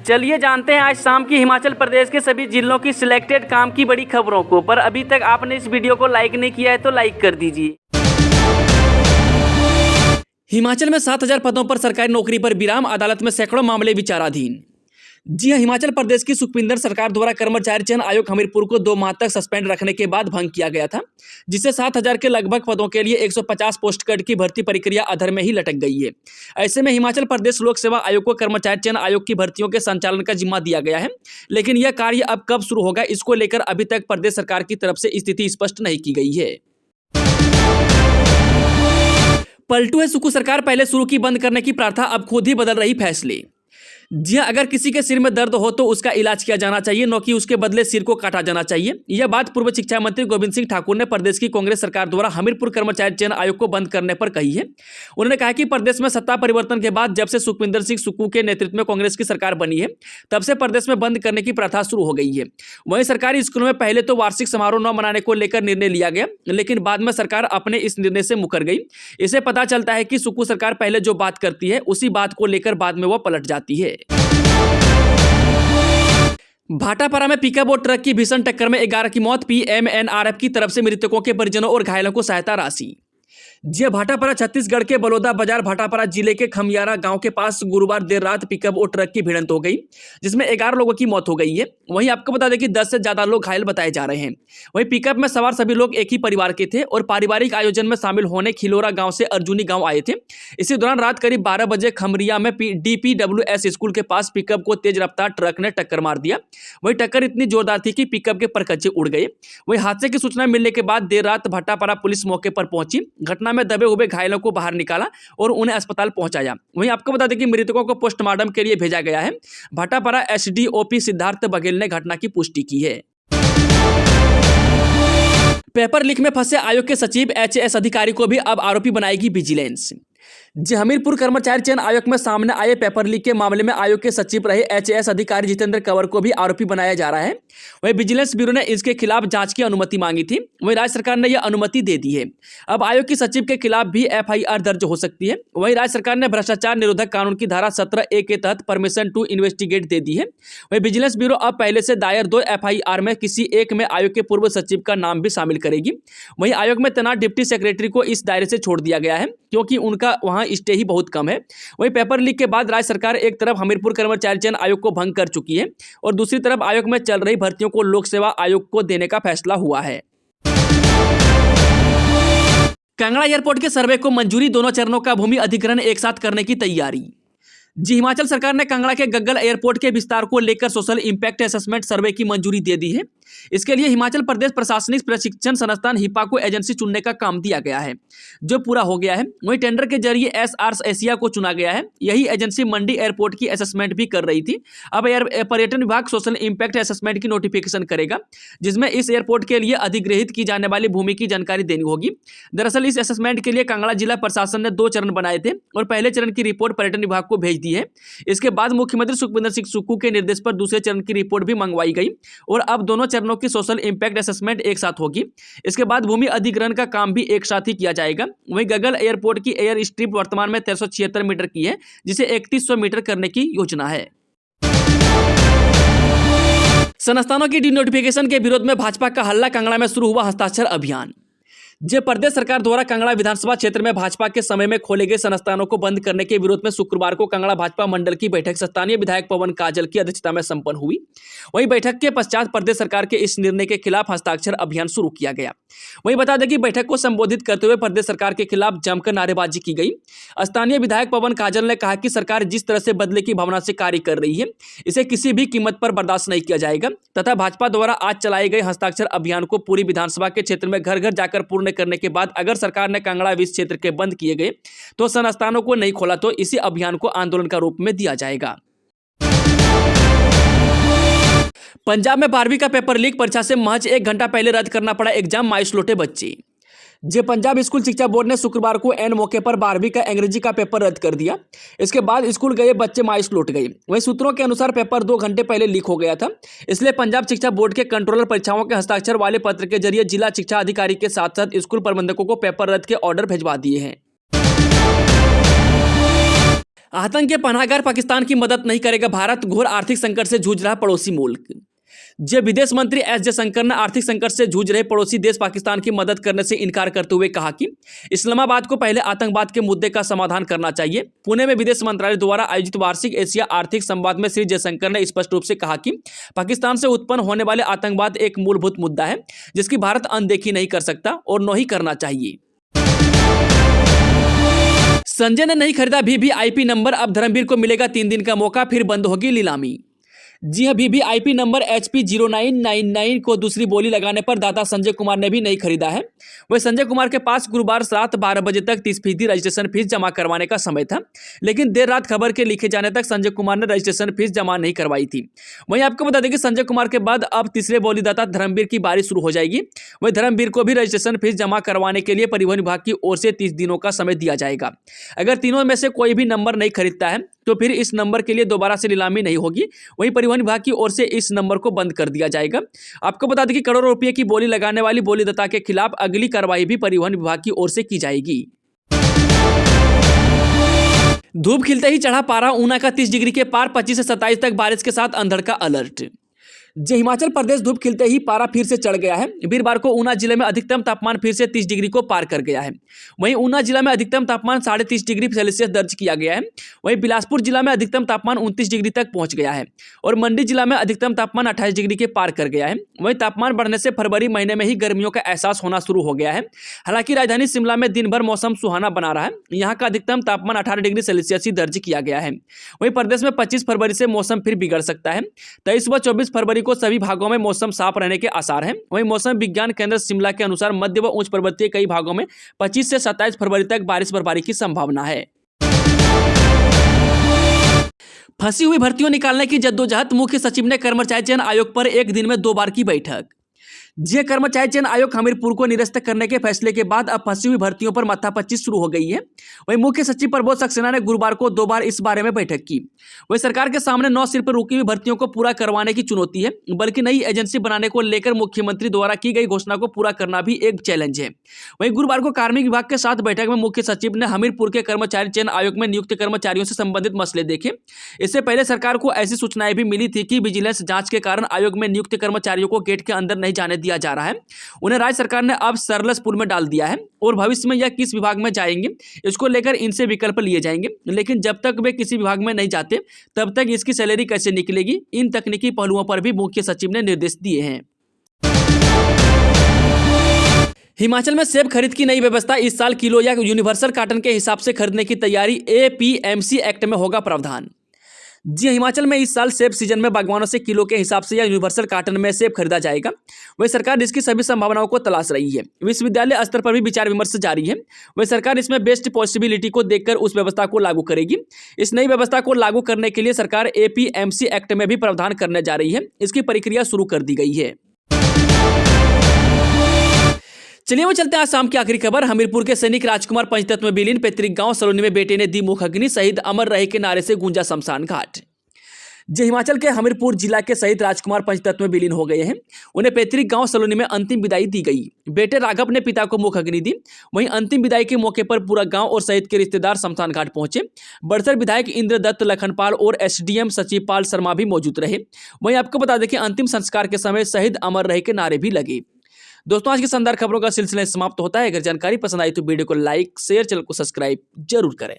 चलिए जानते हैं आज शाम की हिमाचल प्रदेश के सभी जिलों की सिलेक्टेड काम की बड़ी खबरों को। पर अभी तक आपने इस वीडियो को लाइक नहीं किया है तो लाइक कर दीजिए। हिमाचल में 7,000 पदों पर सरकारी नौकरी पर विराम, अदालत में सैकड़ों मामले विचाराधीन। जी हां, हिमाचल प्रदेश की सुखविंदर सरकार द्वारा कर्मचारी चयन आयोग हमीरपुर को 2 माह तक सस्पेंड रखने के बाद भंग किया गया था, जिससे 7,000 के लगभग पदों के लिए 150 पोस्ट कट की भर्ती प्रक्रिया अधर में ही लटक गई है। ऐसे में हिमाचल प्रदेश लोक सेवा आयोग को कर्मचारी चयन आयोग की भर्तियों के संचालन का जिम्मा दिया गया है, लेकिन यह कार्य अब कब शुरू होगा, इसको लेकर अभी तक प्रदेश सरकार की तरफ से स्थिति स्पष्ट नहीं की गई है। पलटू है सुक्खू सरकार, पहले शुरू की बंद करने की प्रथा, अब खुद ही बदल रही फैसले। जी हां, अगर किसी के सिर में दर्द हो तो उसका इलाज किया जाना चाहिए, न कि उसके बदले सिर को काटा जाना चाहिए। यह बात पूर्व शिक्षा मंत्री गोविंद सिंह ठाकुर ने प्रदेश की कांग्रेस सरकार द्वारा हमीरपुर कर्मचारी चयन आयोग को बंद करने पर कही है। उन्होंने कहा कि प्रदेश में सत्ता परिवर्तन के बाद जब से सुखविंदर सिंह सुक्खू के नेतृत्व में कांग्रेस की सरकार बनी है, तब से प्रदेश में बंद करने की प्रथा शुरू हो गई है। वहीं सरकारी स्कूलों में पहले तो वार्षिक समारोह न मनाने को लेकर निर्णय लिया गया, लेकिन बाद में सरकार अपने इस निर्णय से मुकर गई। इससे पता चलता है कि सुक्खू सरकार पहले जो बात करती है उसी बात को लेकर बाद में वह पलट जाती है। भाटापारा में पिकअप और ट्रक की भीषण टक्कर में 11 की मौत, पीएमएनआरएफ की तरफ से मृतकों के परिजनों और घायलों को सहायता राशि। जी भाटापारा छत्तीसगढ़ के बलौदा बाजार भाटापारा जिले के खमियारा गांव के पास गुरुवार देर रात पिकअप और ट्रक की भिड़ंत हो गई, जिसमें 11 लोगों की मौत हो गई है। वहीं आपको बता दें कि 10 से ज्यादा लोग घायल बताए जा रहे हैं। वहीं पिकअप में सवार सभी लोग एक ही परिवार के थे और पारिवारिक आयोजन में शामिल होने खिलोरा गांव से अर्जुनी गांव आए थे। इसी दौरान रात करीब 12 बजे खमरिया में DPWS स्कूल के पास पिकअप को तेज रफ्तार ट्रक ने टक्कर मार दिया। वही टक्कर इतनी जोरदार थी कि पिकअप के परखच्चे उड़ गए। वही हादसे की सूचना मिलने के बाद देर रात भाटापारा पुलिस मौके पर पहुंची, घटना में दबे हुए घायलों को बाहर निकाला और उन्हें अस्पताल पहुंचाया। वहीं आपको बता दें कि मृतकों को पोस्टमार्टम के लिए भेजा गया है। भाटापारा SDOP सिद्धार्थ बघेल ने घटना की पुष्टि की है। पेपर लीक में फंसे आयोग के सचिव HAS अधिकारी को भी अब आरोपी बनाएगी विजिलेंस। जी हमीरपुर कर्मचारी चयन आयोग में सामने आए पेपर लीक के मामले में आयोग के सचिव रहे HAS अधिकारी जितेंद्र कंवर को भी आरोपी बनाया जा रहा है। वहीं विजिलेंस ब्यूरो ने इसके खिलाफ जांच की अनुमति मांगी थी, वहीं राज्य सरकार ने यह अनुमति दे दी है। अब आयोग की सचिव के खिलाफ भी FIR दर्ज हो सकती है। वहीं राज्य सरकार ने भ्रष्टाचार निरोधक कानून की धारा 17A के तहत परमिशन टू इन्वेस्टिगेट दे दी है। वहीं विजिलेंस ब्यूरो अब पहले से दायर 2 FIR में किसी एक में आयोग के पूर्व सचिव का नाम भी शामिल करेगी। वहीं आयोग में तैनात डिप्टी सेक्रेटरी को इस दायरे से छोड़ दिया गया है, क्योंकि उनका वहां स्टे ही बहुत कम है। वहीं पेपर लीक के बाद राज्य सरकार एक तरफ हमीरपुर कर्मचारी चयन आयोग को भंग कर चुकी है और दूसरी तरफ आयोग में चल रही भर्तियों को लोक सेवा आयोग को देने का फैसला हुआ है। कांगड़ा एयरपोर्ट के सर्वे को मंजूरी, दोनों चरणों का भूमि अधिग्रहण एक साथ करने की तैयारी। जी हिमाचल सरकार ने कांगड़ा के गग्गल एयरपोर्ट के विस्तार को लेकर सोशल इंपैक्ट असेसमेंट सर्वे की मंजूरी दे दी है। इसके लिए हिमाचल प्रदेश प्रशासनिक प्रशिक्षण संस्थान हिपा को एजेंसी चुनने का काम दिया गया है, जो पूरा हो गया है। वहीं टेंडर के जरिए SRS एशिया को चुना गया है। यही एजेंसी मंडी एयरपोर्ट की असेसमेंट भी कर रही थी। अब पर्यटन विभाग सोशल इंपैक्ट असेसमेंट की नोटिफिकेशन करेगा, जिसमें इस एयरपोर्ट के लिए अधिग्रहित की जाने वाली भूमि की जानकारी देनी होगी। दरअसल इस असेसमेंट के लिए कांगड़ा जिला प्रशासन ने 2 चरण बनाए थे और पहले चरण की रिपोर्ट पर्यटन विभाग को भेज दी है। इसके बाद मुख्यमंत्री सुखविंदर सिंह सुक्खू के निर्देश पर दूसरे चरण की रिपोर्ट भी मंगवाई गई और अब दोनों चरणों की सोशल इंपैक्ट असेसमेंट एक साथ होगी। इसके बाद भूमि अधिग्रहण का काम भी एक साथ ही किया जाएगा। वहीं गगल एयरपोर्ट की एयर स्ट्रिप वर्तमान में 1376 मीटर की है, जिसे 3100 मीटर करने की योजना है। संस्थानों की डिनोटिफिकेशन के विरोध में भाजपा का हल्ला, कांगड़ा में शुरू हुआ हस्ताक्षर अभियान। जे प्रदेश सरकार द्वारा कांगड़ा विधानसभा क्षेत्र में भाजपा के समय में खोले गए संस्थानों को बंद करने के विरोध में शुक्रवार को कांगड़ा भाजपा मंडल की बैठक स्थानीय विधायक पवन काजल की अध्यक्षता में संपन्न हुई। वहीं बैठक के पश्चात प्रदेश सरकार के इस निर्णय के खिलाफ हस्ताक्षर अभियान शुरू किया गया। वहीं बता दें कि बैठक को संबोधित करते हुए प्रदेश सरकार के खिलाफ जमकर नारेबाजी की गई। स्थानीय विधायक पवन काजल ने कहा कि सरकार जिस तरह से बदले की भावना से कार्य कर रही है, इसे किसी भी कीमत पर बर्दाश्त नहीं किया जाएगा तथा भाजपा द्वारा आज चलाए गए हस्ताक्षर अभियान को पूरी विधानसभा के क्षेत्र में घर घर जाकर पूर्ण करने के बाद अगर सरकार ने कांगड़ा विस क्षेत्र के बंद किए गए तो संस्थानों को नहीं खोला तो इसी अभियान को आंदोलन का रूप में दिया जाएगा। पंजाब में 12वीं का पेपर लीक, परीक्षा से महज 1 घंटा पहले रद्द करना पड़ा एग्जाम, मायूस लौटे बच्चे। जे पंजाब स्कूल शिक्षा बोर्ड ने शुक्रवार को एन मौके पर 12वीं का अंग्रेजी का पेपर रद्द कर दिया। इसके बाद स्कूल गए बच्चे मायूस लौट गए। वहीं सूत्रों के अनुसार पेपर 2 घंटे पहले लीक हो गया था, इसलिए पंजाब शिक्षा बोर्ड के कंट्रोलर परीक्षाओं के हस्ताक्षर वाले पत्र के जरिए जिला शिक्षा अधिकारी के साथ साथ स्कूल प्रबंधकों को पेपर रद्द के ऑर्डर भिजवा दिए हैं। आतंक के पनाहगार पाकिस्तान की मदद नहीं करेगा भारत, घोर आर्थिक संकट से जूझ रहा पड़ोसी मुल्क। विदेश मंत्री एस जयशंकर ने आर्थिक संकट से जूझ रहे पड़ोसी देश पाकिस्तान की मदद करने से इनकार करते हुए कहा कि इस्लामाबाद को पहले आतंकवाद के मुद्दे का समाधान करना चाहिए। पुणे में विदेश मंत्रालय द्वारा आयोजित वार्षिक एशिया आर्थिक संवाद में श्री जयशंकर ने स्पष्ट रूप से कहा कि पाकिस्तान से उत्पन्न होने वाले आतंकवाद एक मूलभूत मुद्दा है जिसकी भारत अनदेखी नहीं कर सकता और न ही करना चाहिए। संजय ने नहीं खरीदा वीवीआईपी नंबर, अब धर्मवीर को मिलेगा 3 दिन का मौका, फिर बंद होगी नीलामी। जी हां, वीवीआईपी नंबर HP 0999 को दूसरी बोली लगाने पर दादा संजय कुमार ने भी नहीं खरीदा है। वह संजय कुमार के पास गुरुवार रात 12 बजे तक 30% रजिस्ट्रेशन फीस जमा करवाने का समय था, लेकिन देर रात खबर के लिखे जाने तक संजय कुमार ने रजिस्ट्रेशन फीस जमा नहीं करवाई थी। वहीं आपको बता दें कि संजय कुमार के बाद अब तीसरे बोलीदाता धर्मवीर की बारी शुरू हो जाएगी। वहीं धर्मवीर को भी रजिस्ट्रेशन फीस जमा करवाने के लिए परिवहन विभाग की ओर से 30 दिनों का समय दिया जाएगा। अगर तीनों में से कोई भी नंबर नहीं खरीदता है तो फिर इस नंबर के लिए दोबारा से नीलामी नहीं होगी। वहीं परिवहन विभाग की ओर से इस नंबर को बंद कर दिया जाएगा। आपको बता दें कि करोड़ों रुपए की बोली लगाने वाली बोलीदाता के खिलाफ अगली कार्रवाई भी परिवहन विभाग की ओर से की जाएगी। धूप खिलते ही चढ़ा पारा, ऊना का 30 डिग्री के पार, 25 से 27 तक बारिश के साथ अंधड़ का अलर्ट। हिमाचल प्रदेश धूप खिलते ही पारा फिर से चढ़ गया है। वीरवार को ऊना जिले में अधिकतम तापमान फिर से 30 डिग्री को पार कर गया है। वहीं ऊना जिला में अधिकतम तापमान 30.5 डिग्री सेल्सियस दर्ज किया गया है। वहीं बिलासपुर जिला में अधिकतम तापमान 29 डिग्री तक पहुंच गया है और मंडी जिला में अधिकतम तापमान 28 डिग्री के पार कर गया है। वहीं तापमान बढ़ने से फरवरी महीने में ही गर्मियों का एहसास होना शुरू हो गया है। हालांकि राजधानी शिमला में दिन भर मौसम सुहाना बना रहा है। यहाँ का अधिकतम तापमान 18 डिग्री सेल्सियस ही दर्ज किया गया है। वहीं प्रदेश में 25 फरवरी से मौसम फिर बिगड़ सकता है। 23 व 24 फरवरी को सभी भागों में मौसम साफ रहने के आसार हैं। वहीं मौसम विज्ञान केंद्र शिमला के अनुसार मध्य व उच्च पर्वतीय कई भागों में 25 से 27 फरवरी तक बारिश बर्फबारी की संभावना है। फंसी हुई भर्तियों निकालने की जद्दोजहद, मुख्य सचिव ने कर्मचारी चयन आयोग पर एक दिन में 2 बार की बैठक। कर्मचारी चयन आयोग हमीरपुर को निरस्त करने के फैसले के बाद अब फंसी हुई भर्तियों पर माथापच्ची शुरू हो गई है। वहीं मुख्य सचिव प्रबोध सक्सेना ने गुरुवार को 2 बार इस बारे में बैठक की। वहीं सरकार के सामने न सिर्फ रुकी हुई भर्तियों को पूरा करवाने की चुनौती है, बल्कि नई एजेंसी बनाने को लेकर मुख्यमंत्री द्वारा की गई घोषणा को पूरा करना भी एक चैलेंज है। वहीं गुरुवार को कार्मिक विभाग के साथ बैठक में मुख्य सचिव ने हमीरपुर के कर्मचारी चयन आयोग में नियुक्त कर्मचारियों से संबंधित मसले देखे। इससे पहले सरकार को ऐसी सूचनाएं भी मिली थी कि विजिलेंस जांच के कारण आयोग में नियुक्त कर्मचारियों को गेट के अंदर नहीं जाने दिया जा रहा है। उन्हें राज्य सरकार ने अब सरलेस पूल में डाल दिया है और भविष्य में यह किस विभाग में जाएंगे इसको लेकर इनसे विकल्प लिए जाएंगे। लेकिन जब तक वे किसी विभाग में नहीं जाते तब तक इसकी सैलरी कैसे निकलेगी, इन तकनीकी पहलुओं पर भी मुख्य सचिव ने निर्देश दिए हैं। हिमाचल में सेब खरीद की नई व्यवस्था, इस साल किलो या यूनिवर्सल कार्टन के हिसाब से खरीदने की तैयारी, APMC एक्ट में होगा प्रावधान। हिमाचल में इस साल सेब सीजन में बागवानों से किलो के हिसाब से या यूनिवर्सल कार्टन में सेब खरीदा जाएगा। वही सरकार इसकी सभी संभावनाओं को तलाश रही है। विश्वविद्यालय स्तर पर भी विचार विमर्श जारी है। वही सरकार इसमें बेस्ट पॉसिबिलिटी को देखकर उस व्यवस्था को लागू करेगी। इस नई व्यवस्था को लागू करने के लिए सरकार APMC एक्ट में भी प्रावधान करने जा रही है। इसकी प्रक्रिया शुरू कर दी गई है। चलिए वो चलते हैं आज शाम की आखिरी खबर। हमीरपुर के सैनिक राजकुमार पंचतत्व में विलीन, पैतृक गांव सलोनी में बेटे ने दी मुख अग्नि, शहीद अमर रहे के नारे से गूंजा शमशान घाट। हिमाचल के हमीरपुर जिला के शहीद राजकुमार पंचतत्व में विलीन हो गए हैं। उन्हें पैतृक गांव सलोनी में अंतिम विदाई दी गई। बेटे राघव ने पिता को मुख अग्नि दी। वहीं अंतिम विदाई के मौके पर पूरा गांव और शहीद के रिश्तेदार शमशान घाट पहुंचे। बड़सर विधायक इंद्रदत्त लखनपाल और SDM सचिव पाल शर्मा भी मौजूद रहे। वहीं आपको बता दें कि अंतिम संस्कार के समय शहीद अमर रहे के नारे भी लगे। दोस्तों, आज की शानदार खबरों का सिलसिला समाप्त होता है। अगर जानकारी पसंद आई तो वीडियो को लाइक, शेयर, चैनल को सब्सक्राइब जरूर करें।